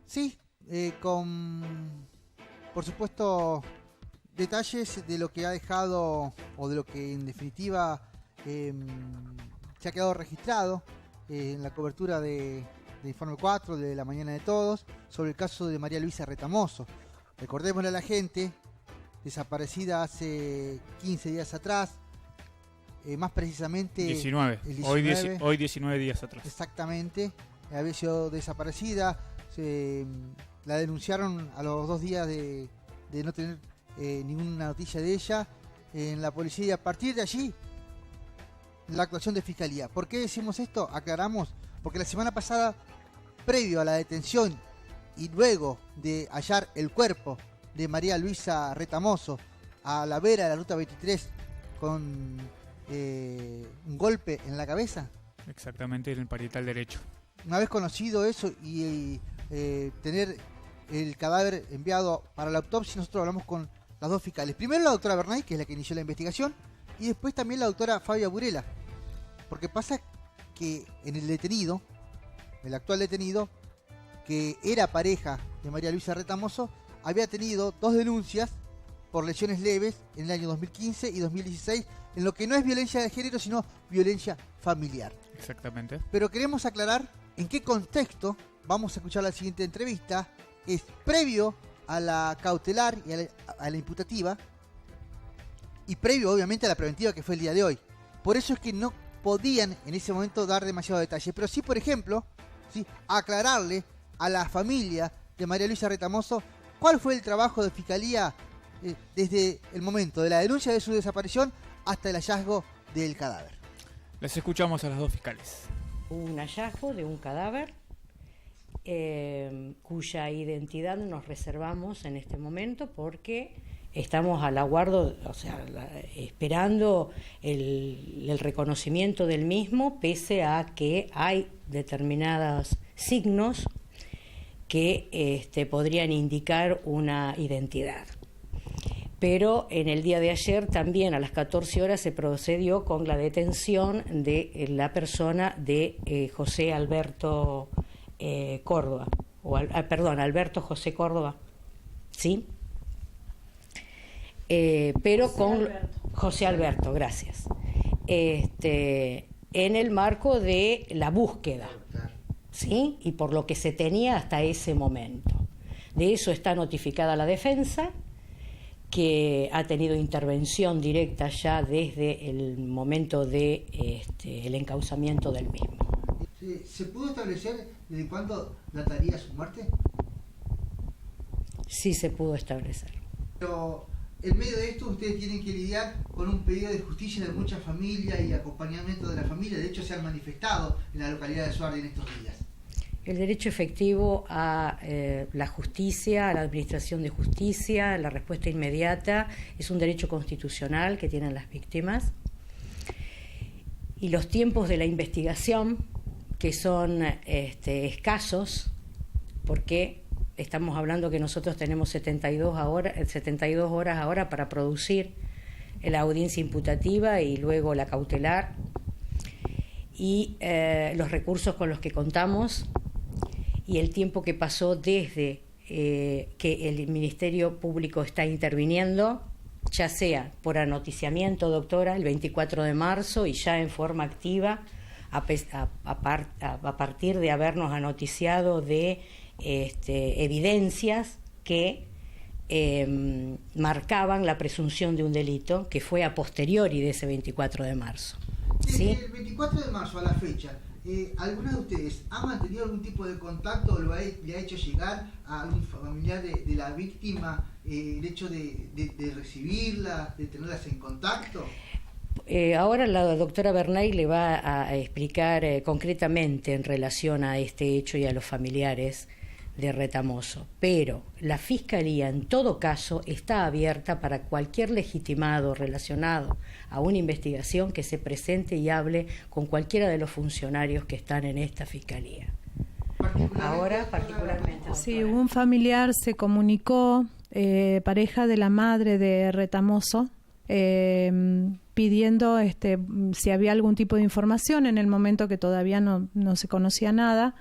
Sí, con, por supuesto, detalles de lo que ha dejado o de lo que en definitiva se ha quedado registrado en la cobertura de Informe 4 de la mañana de todos sobre el caso de María Luisa Retamoso. Recordémosle a la gente, desaparecida hace 15 días atrás, más precisamente 19. El 19 hoy 19 días atrás. Exactamente, había sido desaparecida. La denunciaron a los 2 días de no tener ninguna noticia de ella en la policía, y a partir de allí la actuación de fiscalía. ¿Por qué decimos esto? Aclaramos, porque la semana pasada, previo a la detención y luego de hallar el cuerpo de María Luisa Retamoso a la vera de la ruta 23 con un golpe en la cabeza. Exactamente, en el parietal derecho. Una vez conocido eso y tener el cadáver enviado para la autopsia, nosotros hablamos con las dos fiscales. Primero la doctora Bernay, que es la que inició la investigación, y después también la doctora Fabia Burela. Porque pasa que en el detenido, el actual detenido, que era pareja de María Luisa Retamoso, había tenido 2 denuncias por lesiones leves en el año 2015 y 2016, en lo que no es violencia de género, sino violencia familiar. Exactamente. Pero queremos aclarar en qué contexto vamos a escuchar la siguiente entrevista. Es previo a la cautelar y a la imputativa, y previo obviamente a la preventiva, que fue el día de hoy. Por eso es que no podían en ese momento dar demasiado detalle, pero sí, por ejemplo, ¿sí?, aclararle a la familia de María Luisa Retamoso cuál fue el trabajo de fiscalía desde el momento de la denuncia de su desaparición hasta el hallazgo del cadáver. Las escuchamos a las dos fiscales. Un hallazgo de un cadáver cuya identidad nos reservamos en este momento porque estamos al aguardo, o sea, esperando el reconocimiento del mismo, pese a que hay determinados signos que podrían indicar una identidad. Pero en el día de ayer también a las 14 horas se procedió con la detención de la persona de José Alberto Córdoba, Alberto José Córdoba, ¿sí? Pero José con Alberto. José Alberto, gracias. En el marco de la búsqueda, ¿sí? Y por lo que se tenía hasta ese momento. De eso está notificada la defensa, que ha tenido intervención directa ya desde el momento de el encauzamiento del mismo. ¿Se pudo establecer desde cuándo dataría su muerte? Sí, se pudo establecer. Pero en medio de esto ustedes tienen que lidiar con un pedido de justicia de muchas familias y acompañamiento de la familia. De hecho, se han manifestado en la localidad de Suardi en estos días. El derecho efectivo a la justicia, a la administración de justicia, la respuesta inmediata, es un derecho constitucional que tienen las víctimas. Y los tiempos de la investigación, que son escasos, porque estamos hablando que nosotros tenemos 72 horas ahora para producir la audiencia imputativa y luego la cautelar, y los recursos con los que contamos, y el tiempo que pasó desde que el Ministerio Público está interviniendo, ya sea por anoticiamiento, doctora, el 24 de marzo, y ya en forma activa, a partir de habernos anoticiado de evidencias que marcaban la presunción de un delito, que fue a posteriori de ese 24 de marzo. Desde ¿Sí? el 24 de marzo a la fecha, ¿alguna de ustedes ha mantenido algún tipo de contacto o le ha hecho llegar a algún familiar de la víctima el hecho de recibirla, de tenerlas en contacto? Ahora la doctora Bernay le va a explicar concretamente en relación a este hecho y a los familiares de Retamoso, pero la Fiscalía en todo caso está abierta para cualquier legitimado relacionado a una investigación que se presente y hable con cualquiera de los funcionarios que están en esta Fiscalía. Ahora particularmente. Sí, un familiar se comunicó, pareja de la madre de Retamoso, pidiendo si había algún tipo de información en el momento que todavía no se conocía nada.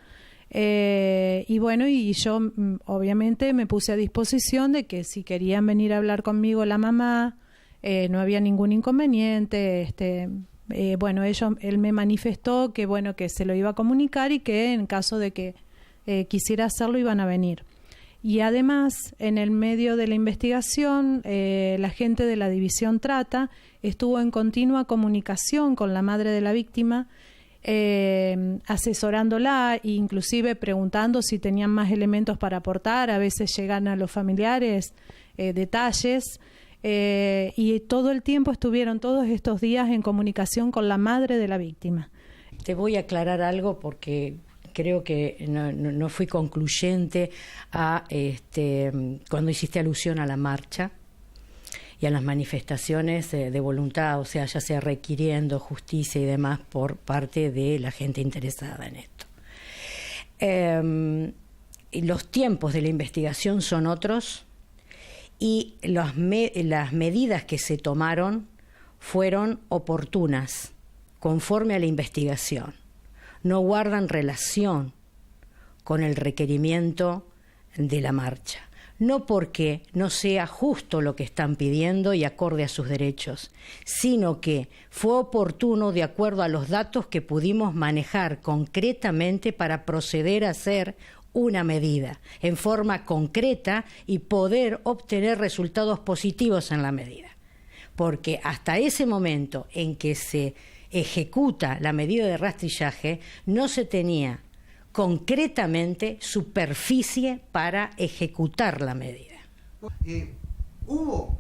Y bueno, y yo obviamente me puse a disposición de que si querían venir a hablar conmigo la mamá, no había ningún inconveniente. Bueno, él me manifestó que bueno, que se lo iba a comunicar y que en caso de que quisiera hacerlo iban a venir. Y además, en el medio de la investigación, la gente de la División Trata estuvo en continua comunicación con la madre de la víctima, asesorándola e inclusive preguntando si tenían más elementos para aportar. A veces llegan a los familiares detalles, y todo el tiempo estuvieron todos estos días en comunicación con la madre de la víctima. Te voy a aclarar algo porque creo que no fui concluyente cuando hiciste alusión a la marcha y a las manifestaciones de voluntad, o sea, ya sea requiriendo justicia y demás por parte de la gente interesada en esto. Y los tiempos de la investigación son otros y las medidas que se tomaron fueron oportunas, conforme a la investigación. No guardan relación con el requerimiento de la marcha. No porque no sea justo lo que están pidiendo y acorde a sus derechos, sino que fue oportuno de acuerdo a los datos que pudimos manejar concretamente para proceder a hacer una medida en forma concreta y poder obtener resultados positivos en la medida. Porque hasta ese momento en que se ejecuta la medida de rastrillaje, no se tenía concretamente superficie para ejecutar la medida. ¿Hubo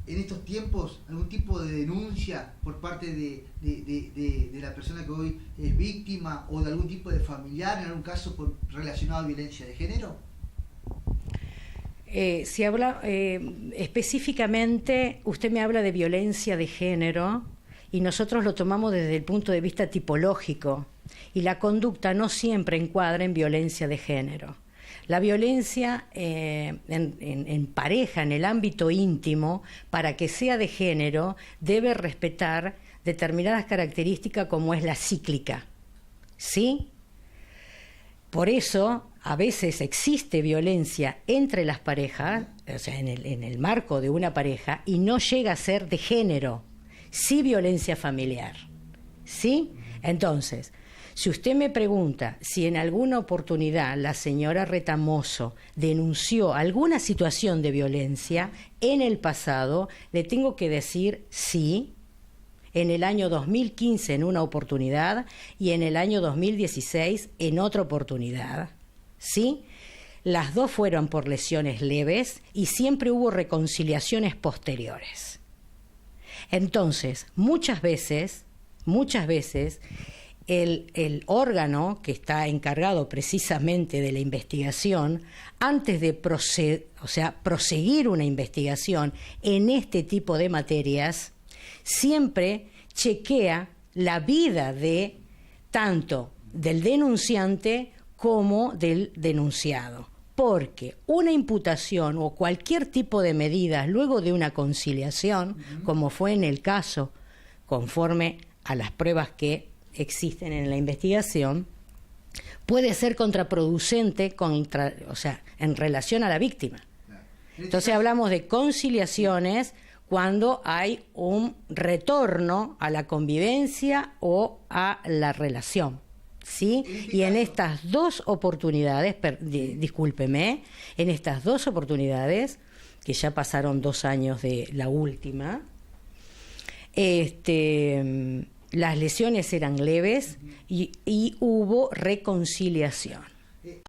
en estos tiempos algún tipo de denuncia por parte de la persona que hoy es víctima o de algún tipo de familiar, en algún caso relacionado a violencia de género? Si habla específicamente, usted me habla de violencia de género y nosotros lo tomamos desde el punto de vista tipológico y la conducta no siempre encuadra en violencia de género. La violencia en pareja, en el ámbito íntimo, para que sea de género, debe respetar determinadas características como es la cíclica, ¿sí? Por eso, a veces existe violencia entre las parejas, o sea, en el marco de una pareja, y no llega a ser de género, sí violencia familiar, ¿sí? Entonces, si usted me pregunta si en alguna oportunidad la señora Retamoso denunció alguna situación de violencia en el pasado, le tengo que decir sí, en el año 2015 en una oportunidad y en el año 2016 en otra oportunidad, ¿sí? Las dos fueron por lesiones leves y siempre hubo reconciliaciones posteriores. Entonces, muchas veces, el órgano que está encargado precisamente de la investigación, antes de proseguir una investigación en este tipo de materias, siempre chequea la vida de tanto del denunciante como del denunciado. Porque una imputación o cualquier tipo de medidas luego de una conciliación, como fue en el caso, conforme a las pruebas que existen en la investigación, puede ser contraproducente en relación a la víctima. Entonces hablamos de conciliaciones cuando hay un retorno a la convivencia o a la relación, ¿sí? Y en estas dos oportunidades, discúlpeme, en estas dos oportunidades, que ya pasaron 2 años de la última, las lesiones eran leves y hubo reconciliación.